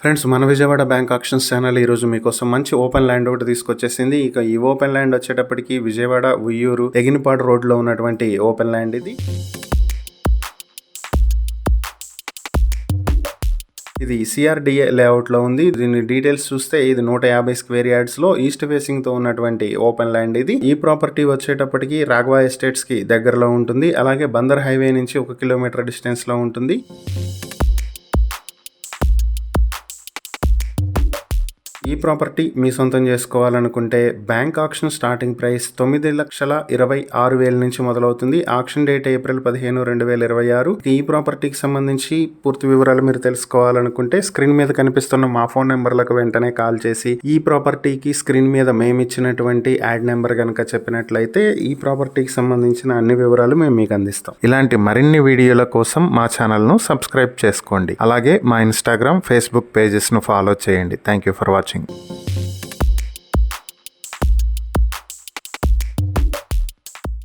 Friends, మన Vijayawada bank actions channel ఈరోజు మీకోసం మంచి ఓపెన్ ల్యాండ్ ఒకటి తీసుకొచ్చేసింది. ఇక ఈ ఓపెన్ ల్యాండ్ వచ్చేటప్పటికి విజయవాడ ఉయ్యూరు తెగినపాడు రోడ్లో ఉన్నటువంటి ఓపెన్ ల్యాండ్ ఇది సిఆర్డిఏ లేఅవుట్లో ఉంది. దీని డీటెయిల్స్ చూస్తే ఇది 150 స్క్వేర్ యార్డ్స్ లో ఈస్ట్ ఫేసింగ్ తో ఉన్నటువంటి ఓపెన్ ల్యాండ్ ఇది. ఈ ప్రాపర్టీ వచ్చేటప్పటికి రాఘవ ఎస్టేట్స్ కి దగ్గరలో ఉంటుంది. అలాగే బందర్ హైవే నుంచి 1 కిలోమీటర్ డిస్టెన్స్ లో ఉంటుంది. ఈ ప్రాపర్టీ మీ సొంతం చేసుకోవాలనుకుంటే బ్యాంక్ ఆక్షన్ స్టార్టింగ్ ప్రైస్ 9,26,000 నుంచి మొదలవుతుంది. Auction date April 15, 2026. ఈ ప్రాపర్టీకి సంబంధించి పూర్తి వివరాలు మీరు తెలుసుకోవాలనుకుంటే స్క్రీన్ మీద కనిపిస్తున్న మా ఫోన్ నెంబర్లకు వెంటనే కాల్ చేసి ఈ ప్రాపర్టీకి స్క్రీన్ మీద మేము ఇచ్చినటువంటి యాడ్ నెంబర్ కనుక చెప్పినట్లయితే ఈ ప్రాపర్టీకి సంబంధించిన అన్ని వివరాలు మేము మీకు అందిస్తాం. ఇలాంటి మరిన్ని వీడియోల కోసం మా ఛానల్ను సబ్స్క్రైబ్ చేసుకోండి. అలాగే మా ఇన్స్టాగ్రామ్, ఫేస్బుక్ పేజెస్ను ఫాలో చేయండి. Thank you for watching.